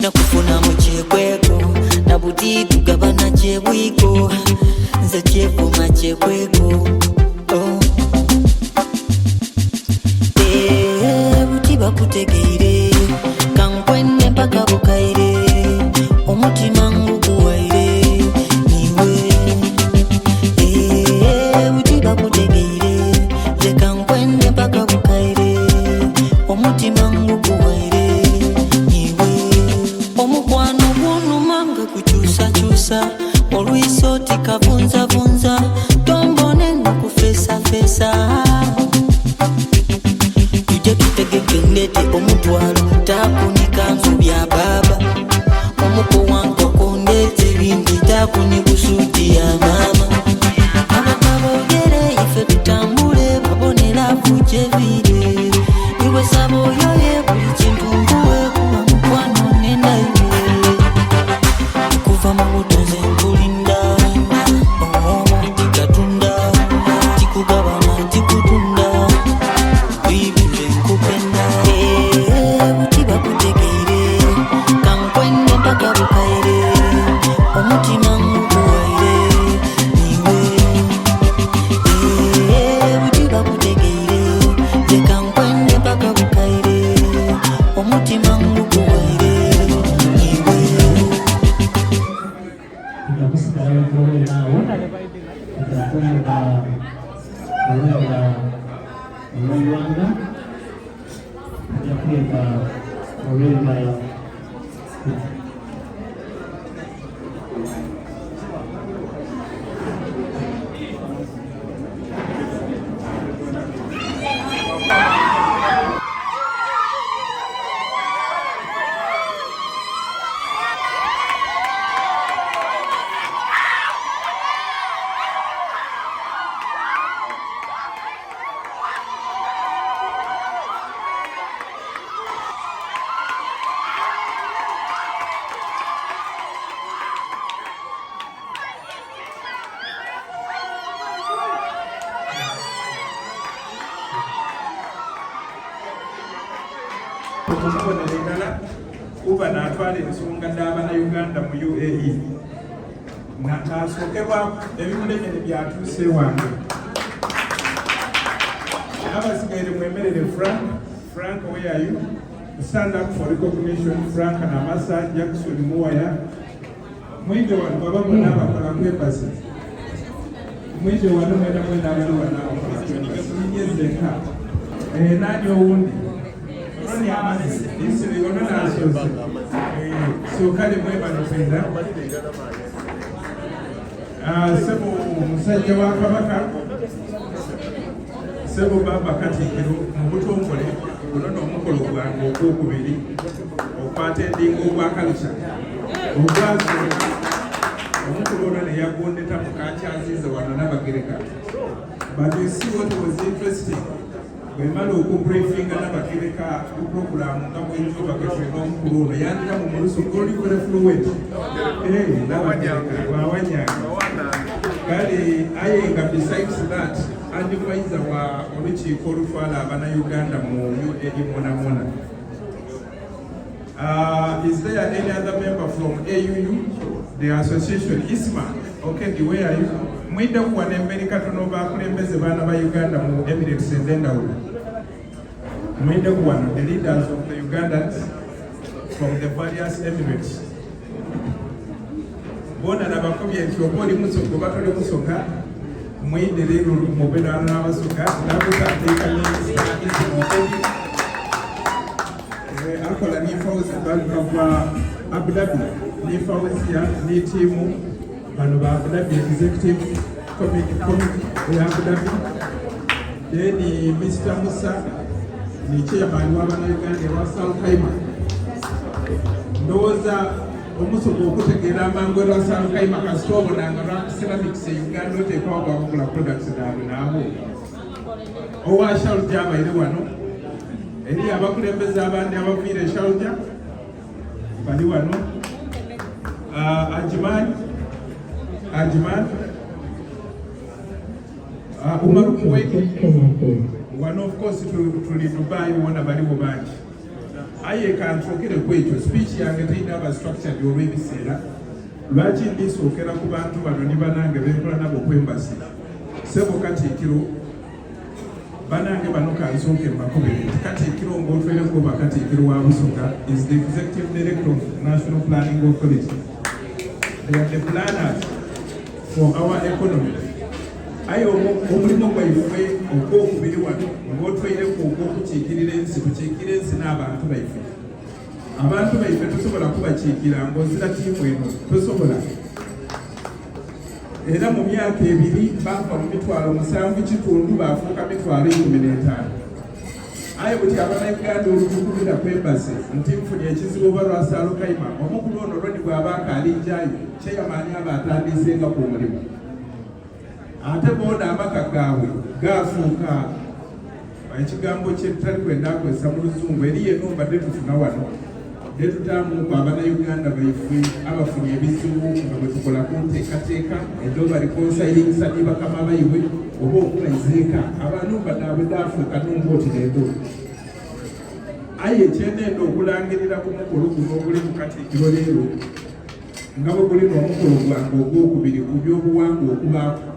nakufuna mu kyekweko nabuti tugabana kyebwiko nze kyevuma kyekweko buti bakutegeire kankwenne mpaka bukaire omutima nguguwaire niwe buti bakutegeire nze kankwenne mpaka bukaire omutima nguguwaire niwe omukwano gunumanga kukyusakyusa olwisoti kavunzavunza tombone nokufeesafeesa tujja tutegekendete omutwalo takunikanzu bya baba omuko wankoko ndete bindi takuni busuti ya mama abakabogere ife tutambule babonera kujevire iwe sabo yoye buli kintu nguwe kuba mukwano nendaire kuva mu butonze nkulinda tikatunda tikugabana tikutunda bibire nkupenda buti bakutegeire kankwenne mpaka bukaire omutima nguguwaire niwe buti bakutegeire nze kankwenne mpaka bukaire omutima nguguwaire niwe Nakusikara kore nawo ndakwenda Rwanda yakwenda Rwanda okumubonera endala kuba n'atwala ensonga n'Abannayuganda mu UAE n'asookerwako ebimulemere byatuuse wange abasigaire mwemerere Frank where are you? Stand up for recognition. Frank Namasa, Jackson Muwaya mwingi wano baba bonna abakola kwepasi mwingi wano mwena abali wano abakola nani owundi so kale mwebanopenda sebo omusajja wa Kabaka sebo baba Katikkiro mu butongole guno n'omukolo gwange ogwokubiri okwata endinga ogwa kalisa ogwazo omukulu ono ne yagondeta mukakyaziiza wano n'Abagereka but you see what was interesting bwemala okubriefinga n'Abagereka ku program nga bwenjoba kefena omukulu ono yandika mu muluso goli very fluent n'Abagereka bawanyanga kale ayenga besides that advisor wa olukiiko olutwala Abannayuganda mu UAE monamona. Is there any other member from AUU, the association ISMA? Okay, where are you? Mwida kuwa nemberi katono bakulembeze bana ba Uganda mu Emirates endendawulo. Mwida kuwa the leaders of the Ugandans from the various Emirates. Bona na bakubye nti okoli musongo batole musonga mwide lero mubena n'abasonga nakutandika akola n'ifawuzi bakava Abu Dhabi n'ifawuzi ne tiimu bano ba Abu Dhabi Executive Committee ya Abu Dhabi then Mr. Musa ni chairman w'Abannayuganda wa Salkaima ndowooza omusomo okutegeera amangu lwa Salkaima kasita obonanga lwa ceramics Uganda oteekwa gwakugula products daabwe naabo owa Shalja abaire wano eri abakulembeze abandi abaviire Shalja bali wano Ajman Umar Kuwait one of course tuli Dubai wona baliwo bangi aye kansookere ku ekyo speech yange terina abastructured olw'ebiseera lwaki ndisookera ku bantu bano ne banange benkola nabo kwembasi sebo Katikkiro banange bano kansooke mbakubire nti Katikkiro ng'otwereko bakatikkiro wa Busoga is the executive director of National Planning Authority. They are the planners for our economy. Aye omulimu gwaife ogw'okubiri wano ng'otwereko ogw'okukiikirira ensi tukiikira ensi n'abantu baife. Abantu baife tosobola kubakiikira ng'ozira tiimu eno tosobola. Era mu myaka ebiri baava mu 7.5 baafuuka 15. Aye buti Abannayuganda olutukubira kwembase nti nfunye ekizibu oba lwasaalo kayima omukulu ono Roni bw'aba akalinjayo kyeyamaani aba atandiisenga ku mulimu. Ate boona amaka gaabwe gaafuuka ekigambo kye tutali kwenda akozesa mu Luzungu eri yeno mbadde tufuna wano ne tutaamuku Abannayuganda baife abafunye ebizibu nga bwe tukola ku nteekateeka edoba reconciling ne bakama baibwe oba okulayizeeka abantu banaabwe gaafuuka n'ombooti n'edoba. Aye ekyenenda okulangirira ku mukolo guno oguli mu Katikkiro leero nga bwe guli n'omukolo gwange ogwokubiri ku byobuwangwa okubaako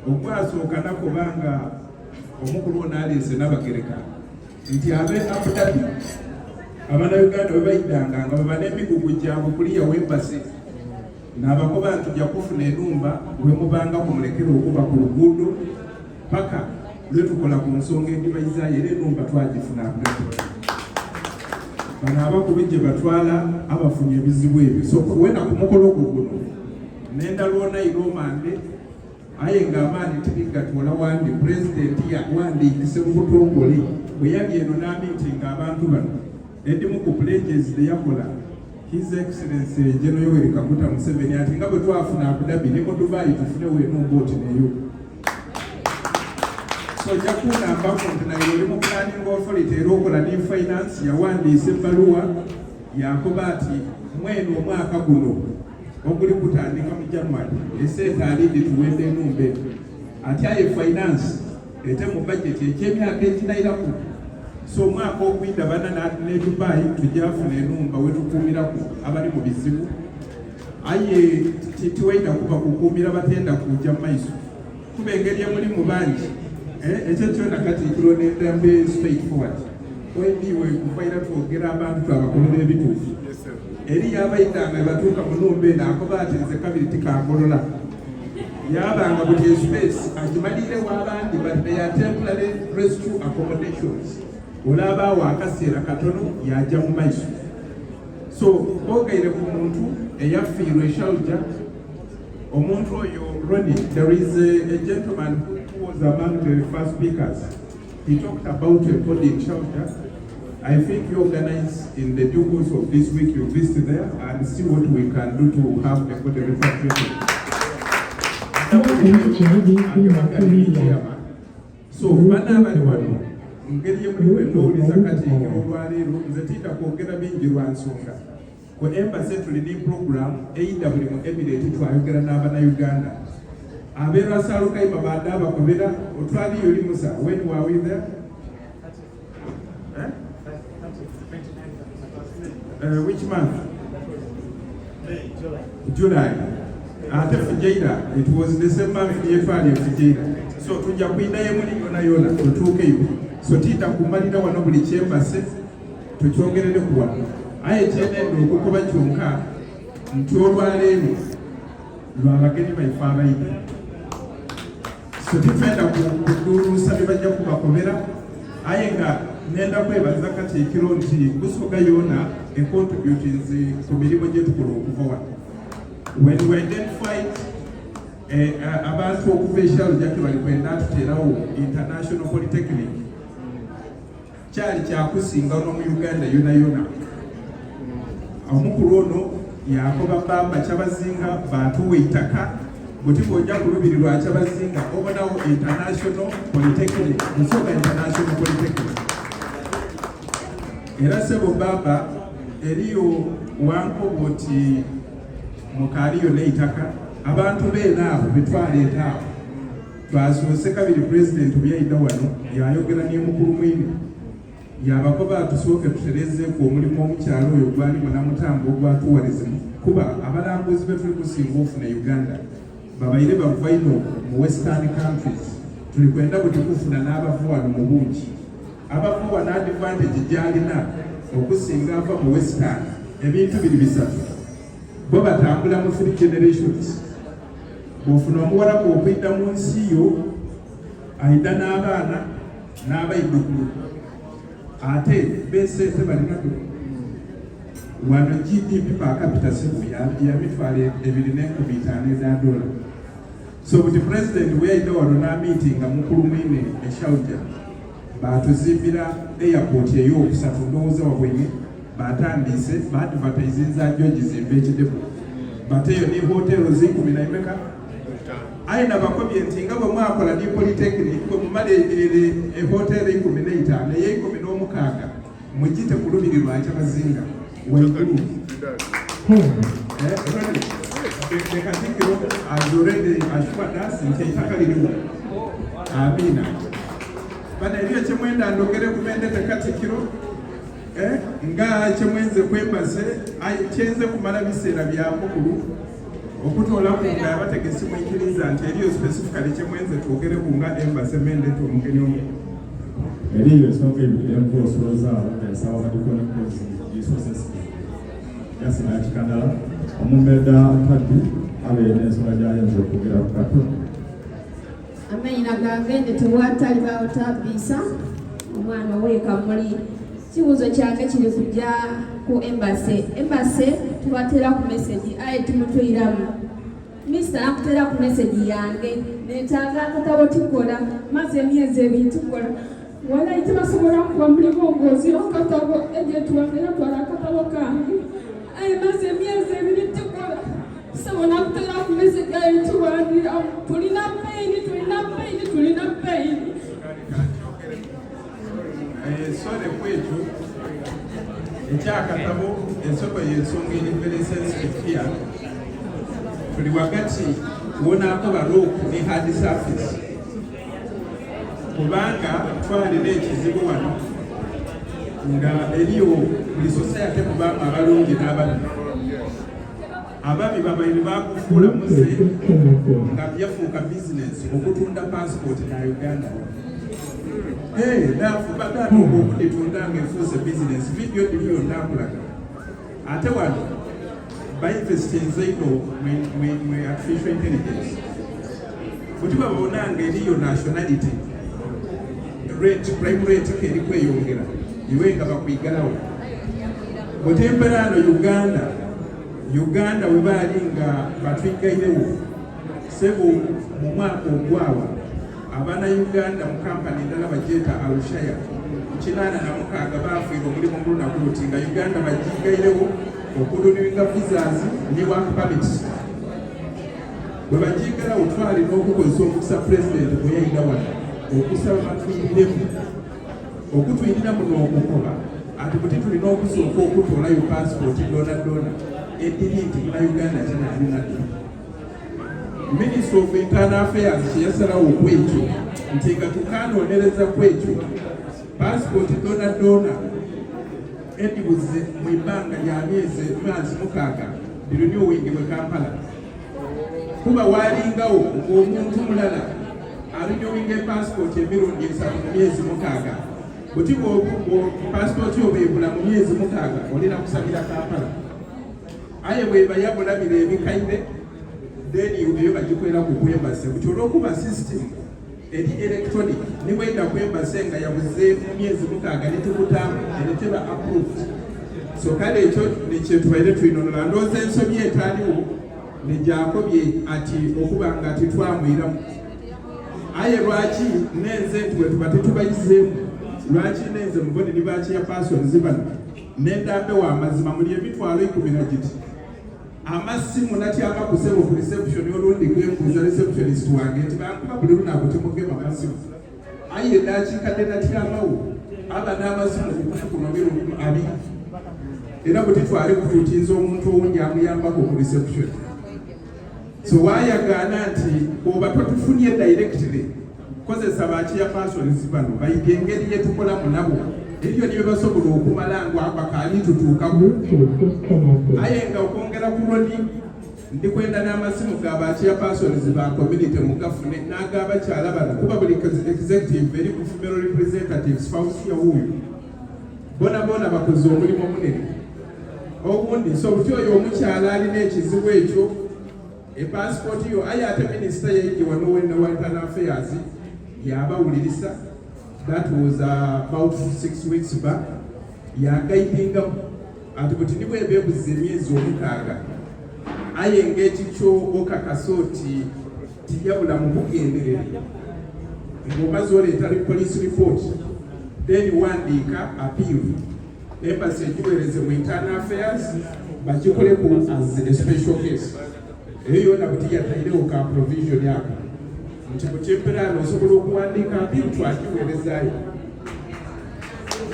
okwasooka nakubanga omukulu ono aleese n'Abagereka nti abe Abu Dhabi Abannayuganda bwe bayiddanga nga baba n'emigugu gyabwe kuliya w'embasi n'abakoba nti ojja kufuna ennumba bwe mubanga kumulekera okuba ku luguudo paka lwe tukola ku nsonga endibayizaayo era ennumba twagifuna Abu Dhabi. Bano abakubi gye batwala abafunye ebizibu ebyo. So wena ku mukolo guno n'endalwona iromande aye ng'amaani tigatuula wandi pulezidenti yawandiikise mu butongole bwe yali eno n'amiitinga abantu bano edimu ku pledges yakola His Excellency General Yoweri Kaguta Museveni ati nga bwe twafuna Abu Dhabi ne mu Dubai tufunewo enumbooti neyo. So ojja kungambako nti naye oli mu planning authority era okola ne finance yawandiisa ebbaluwa yakoba ati mweno omwaka guno oguli kutandika mu January esente alidde tuwende ennumba eno ati aye finance ete mu budget eky'emyaka ekinairaku. So omwaka ogwidda bana ne Dubai tujafuna ennumba wetukuumiraku abali mu bizibu. Aye titiwaita kuba kukuumira batenda kujja mu maiso kuba engeri emulimu bangi ekyo kyona Katikkiro n'endambe straight forward wendiwe kuvaira twogera abantu twabakolera ebituufu eri yabayitanga batuuka mu nnumba eno akoba ati nze kabiri tikangolola yabanga buli space agimalire w'abandi but they are temporary rescue accommodations olabaawo akaseera katono yajja mu maiso. So ogaire ku muntu eyafiirwa eshalja omuntu oyo Roni, there is a gentleman who was among the first speakers. He talked about a holding shelter. I think you organize in the due course of this week, you visit there and see what we can do to have a good repatriation. So, bana bali wano ngeri yemulimu endowooza Katikkiro olwaleero nze tiita kwogera bingi lwa nsonga ku embassy tulina program eyida buli mu Emirate twayogera n'Abannayuganda abeerwasaalo kayima badde abakobera otwaliyo oli Musa when were we there? Which month? July. Ate Fujairah, it was the same month yetwali Fujairah. So tujja kuyindayo muli yona tutuukeyo. So tiita kumalira wano buli kyembase tukyogerere ku wano. Aye ekyenendo okukuba kyonka nti olwaleero lw'abagenyi baife abayita. So titwenda kuduulusa bye bajja kubakobera aye nga nenda kwebaza Katikkiro nti Busoga yona econtributinze ku mirimu gye tukola okuva wano. When we identified abantu okuva eshalja ke bali kwenda tuteerawo international polytechnic kyali kyakusinga no mu Uganda yona. Omukulu ono yakoba bamba kyabazinga batuwa eitaka buti bwojja ku lubiri lwa kyabazinga obonawo international polytechnic Busoga international polytechnic. Era sebo baba eriyo wankobo nti mukaaliyo n'eitaka abantu beena abo betwaleeta awo twasoose kabiri pulezidenti bwe yayita wano yayogera ne mukulu mwine yabakoba tusooke tuterezeeko omulimu omukyalo oyo gwali munamutamba ogwatuwalizimu kuba abalambuzi be tuli kusinga ofuna Uganda babaire bava ino mu western countries tuli kwenda buti kufuna n'abava wano mu bungi abava wano advantage gyalina okusinga ava mu western ebintu biri bisatu bo batambula mu 3 generations bw'ofuna omuwala bw'okuyita mu nsi yo ayita n'abaana n'abayiddukulu ate besente balina wano GDP per capita sebu ya mitwalo 2.5 eza dola. So buti president weyayita wano n'amiitinga mukulu mwine eshawuja baatuzimbira airport ey'okusatu ndowooza wabwenye baatandise baadvertisinza jjo gizimba ekidepo bateyo ne hotelo zikumi na imeka aye nabakobye nti nga bwe mwakola ne polytechnic bwe mumala ehotelo 15 ey'16 mugite ku lubiri lwakya bazinga waigulu the Katikiro has already assured us nti eitaka liriwo amina bana ebyo kyemwenda ndogere ku bendete Katikiro nga kyemwenze kwembase kyenze kumala biseera byamukulu okutolaku nga yabategesi mwikiriza nti eriyo specifically kyemwenze twogereku nga embase mendete omugeni omu eriyo ensonga enkuosoloza ensaba badikonekozi isosesi yasinakikandala omumeda taddu abeera n'ensonga gyayinza okwogera ku kato amenyina gange netewatali bawotabisa omwana owekamuli kibuuzo kyange kiri kujja ku embase tubatera ku message aye tumutwiramu Mr. nakutera ku message yange netaaga akatabo tukola maze emyezi ebiri tukola wala itebasobola kuba muli bongozi akatabo ejetuwangera twala akatabo kange aye maze emyezi ebiri tukola sobola kutera ku message aye tuwandira tulina paini sore kwetu ekyakatabo ensoko y'ensonga eri very sensitive here tuli wakati wonaako balooku ne hard surface kubanga twalina ekizibu wano nga eriyo buli society mubamu abalungi n'ababi ababi babaire bakufuula muze nga byafuuka bizinesi okutunda passport na Uganda nafubaga okuditunda ng'efuuse bizinesi video ndiyo nakulaga ate wano bainvestinze ino mu artificial intelligence buti babonanga eriyo nationality rate prime rate keri kweyongera iwe nga bakwigalawo butemberano Uganda we baali nga batwigairewo sebo mu mwaka ogwawa abana Uganda mu kampani endala bagyeta Alushaya 86 baafiirwa omulimu mu lunaku luti nga Uganda bagigairewo okudunibinga visas ne work permits bwe bagigalawo twalina okukozesa omukisa president bwe yayina wano okusaba batuyiniremu okutuyinira muno okukoba ati buti tulina okusooka okutoolayo passport dona ediri nti muna Uganda kyenalinato Minister of Internal Affairs kyeyasalawo okwekyo nti nga tukanoonyereza kwekyo passport dona edibuze mu ibbanga lya myezi 6 lirenewing mu Kampala kuba walingawo ng'omuntu mulala arenewing passport emirundi 3 mu myezi 6 buti passport yobeebula mu myezi 6 olina kusabira Kampala aye bweba yabulabira ebikaire deni eyo bagikwera ku kwembase buti olw'okuba system eri electronic niwenda kwembase nga yabuze mu myezi 6 netukutamu eneteba approved so kale ekyo nekyetubaire twinonola ndooza ensobi etaaliwo nejakobye ati okuba nga ati twamwiramu aye lwaki nenze nti bwe tuba tetubayizeemu lwaki nenze mubone ni baki ya password zibano nendambe wa mazima muli emitwalo 10 giti amasimu natyama kusebo ku reception y'olundi gwembuuza receptionist wange nti bankuba buli lunaku temugema amasimu aye dakikadde natyamawo aba n'amasimu kuno mirundi 2 era bwe titwale kutuutinza omuntu owundi amuyambako ku reception so wayagaana nti oba totufunye directly kozesa baki ya password zibano bayige engeri yetukolamu nabo ebyo nibyo basobola okumala bakaali tutuukaku aye nga okwongera ku lodi ndikwenda n'amasimu g'abachairpersons ba community mugafune n'ag'abakyala bano kuba buli executive eri ku female representatives Fausia wuuyo bona bakoze omulimu munene ogundi so buti oyo omukyala alina ekizibu ekyo epassport yo aye ate minisita yayigi wano wa internal affairs yabawulirisa that was about 6 weeks back yagaidingamu ati buti nibwe beebuza emyezi 6 aye ng'ekikyo okakasa oti tiyabula mu bugenderere ng'omaze oleeta police report then wandiika appeal embassy egiweereze mu internal affairs bakikoleku as a special case eyo yonna buti yatairewo ka provision yako nti mu kyemperaano osobola okuwandiika appeal twagiweerezaayo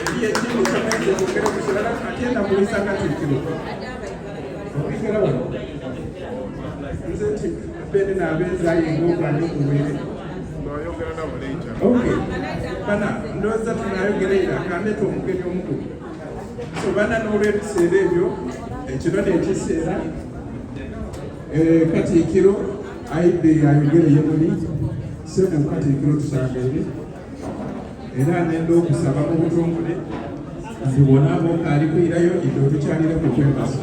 eri ekindi kyamaze okwogera ku kirala ate ndamulisa Katikkiro okigera wano nze nti bene n'abeezaayo ng'ogwani okubeere okay bana ndowooza tunayogeraera kandeeta omugenyi omukulu so bana n'olw'ebiseera ebyo ekiro n'ekiseera Katikkiro ayidde ayogere ye muli semu Katikkiro tusangaire era nenda okusaba mu butongole nti bw'onaaba okaali kwirayo idde otukyalire ku kwebasa